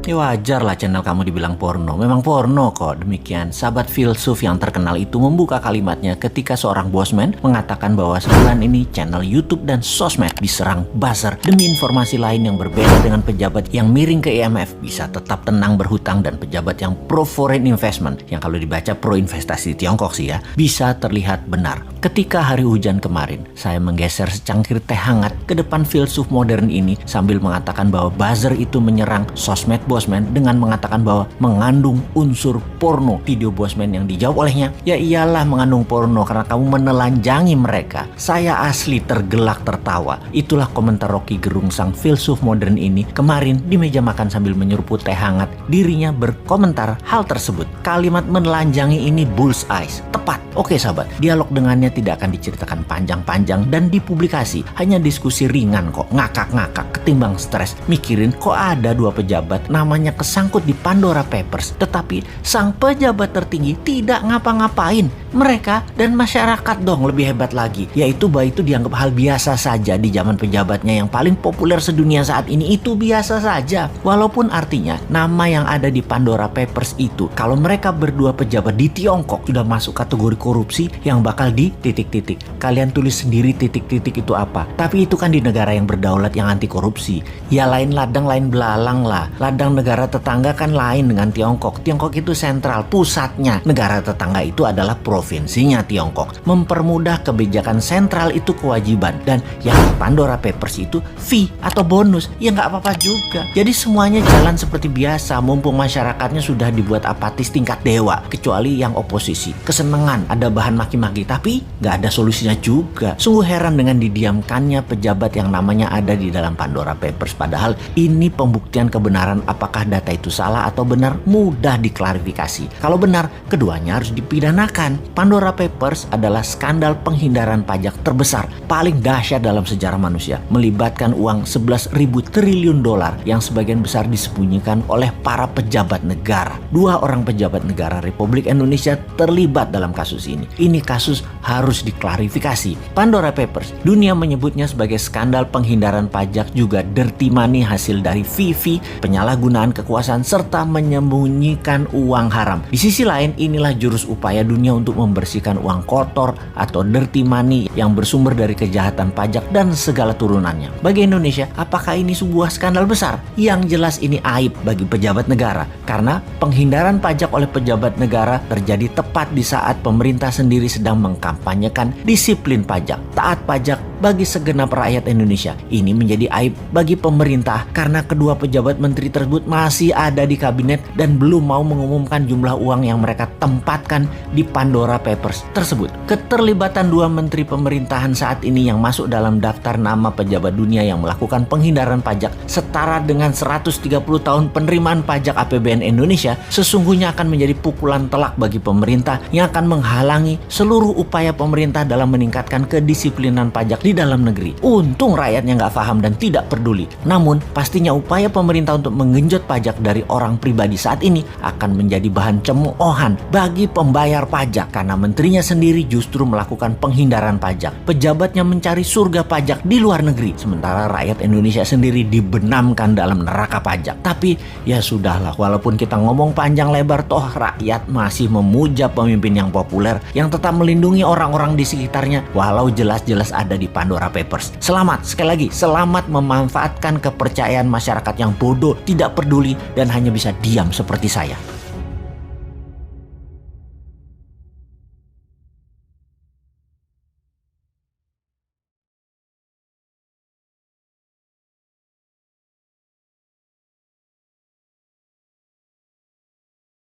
Ya wajar lah channel kamu dibilang porno. Memang porno kok. Demikian, sahabat filsuf yang terkenal itu membuka kalimatnya ketika seorang bosman mengatakan bahwa sebulan ini channel YouTube dan sosmed diserang buzzer demi informasi lain yang berbeda dengan pejabat yang miring ke IMF bisa tetap tenang berhutang dan pejabat yang pro foreign investment, yang kalau dibaca pro investasi di Tiongkok sih ya, bisa terlihat benar. Ketika hari hujan kemarin, saya menggeser secangkir teh hangat ke depan filsuf modern ini sambil mengatakan bahwa buzzer itu menyerang sosmed bosman dengan mengatakan bahwa mengandung unsur porno. Video bosman yang dijawab olehnya, ya iyalah mengandung porno karena kamu menelanjangi mereka. Saya asli tergelak tertawa. Itulah komentar Rocky Gerung sang filsuf modern ini kemarin di meja makan sambil menyeruput teh hangat. Dirinya berkomentar hal tersebut. Kalimat menelanjangi ini bullseye, tepat. Oke sahabat, dialog dengannya tidak akan diceritakan panjang-panjang dan dipublikasi. Hanya diskusi ringan kok, ngakak-ngakak ketimbang stres mikirin kok ada dua pejabat namanya kesangkut di Pandora Papers, tetapi sang pejabat tertinggi tidak ngapa-ngapain. Mereka dan masyarakat dong lebih hebat lagi, yaitu bahwa itu dianggap hal biasa saja di zaman pejabatnya yang paling populer sedunia saat ini. Itu biasa saja, walaupun artinya nama yang ada di Pandora Papers itu kalau mereka berdua pejabat di Tiongkok sudah masuk kategori korupsi yang bakal di titik-titik. Kalian tulis sendiri titik-titik itu apa. Tapi itu kan di negara yang berdaulat yang anti korupsi. Ya lain ladang lain belalang lah. Ladang negara tetangga kan lain dengan Tiongkok. Tiongkok itu sentral, pusatnya. Negara tetangga itu adalah provinsinya Tiongkok. Mempermudah kebijakan sentral itu kewajiban. Dan yang Pandora Papers itu fee atau bonus. Ya nggak apa-apa juga. Jadi semuanya jalan seperti biasa. Mumpung masyarakatnya sudah dibuat apatis tingkat dewa. Kecuali yang oposisi. Kesenangan ada bahan maki-maki. Tapi nggak ada solusinya juga. Sungguh heran dengan didiamkannya pejabat yang namanya ada di dalam Pandora Papers. Padahal ini pembuktian kebenaran apakah data itu salah atau benar mudah diklarifikasi. Kalau benar, keduanya harus dipidanakan. Pandora Papers adalah skandal penghindaran pajak terbesar, paling dahsyat dalam sejarah manusia. Melibatkan uang 11.000 triliun dolar yang sebagian besar disembunyikan oleh para pejabat negara. 2 orang pejabat negara Republik Indonesia terlibat dalam kasus ini. Ini kasus harus diklarifikasi. Pandora Papers, dunia menyebutnya sebagai skandal penghindaran pajak, juga dirty money hasil dari fee, penyalahgunaan kekuasaan, serta menyembunyikan uang haram. Di sisi lain, inilah jurus upaya dunia untuk membersihkan uang kotor atau dirty money yang bersumber dari kejahatan pajak dan segala turunannya. Bagi Indonesia, apakah ini sebuah skandal besar? Yang jelas ini aib bagi pejabat negara, karena penghindaran pajak oleh pejabat negara terjadi tepat di saat pemerintah sendiri sedang mengkampanyekan disiplin pajak, taat pajak bagi segenap rakyat Indonesia. Ini menjadi aib bagi pemerintah karena kedua pejabat menteri tersebut masih ada di kabinet dan belum mau mengumumkan jumlah uang yang mereka tempatkan di Pandora Papers tersebut. Keterlibatan 2 menteri pemerintahan saat ini yang masuk dalam daftar nama pejabat dunia yang melakukan penghindaran pajak setara dengan 130 tahun penerimaan pajak APBN Indonesia sesungguhnya akan menjadi pukulan telak bagi pemerintah yang akan menghalangi seluruh upaya pemerintah dalam meningkatkan kedisiplinan pajak di dalam negeri. Untung rakyatnya nggak paham dan tidak peduli. Namun pastinya upaya pemerintah untuk menggenjot pajak dari orang pribadi saat ini akan menjadi bahan cemoohan bagi pembayar pajak karena menterinya sendiri justru melakukan penghindaran pajak. Pejabatnya mencari surga pajak di luar negeri, sementara rakyat Indonesia sendiri dibenamkan dalam neraka pajak. Tapi ya sudahlah, walaupun kita ngomong panjang lebar, toh rakyat masih memuja pemimpin yang populer yang tetap melindungi orang-orang di sekitarnya walau jelas-jelas ada di Pandora Papers. Selamat, sekali lagi, selamat memanfaatkan kepercayaan masyarakat yang bodoh, tidak peduli, dan hanya bisa diam seperti saya.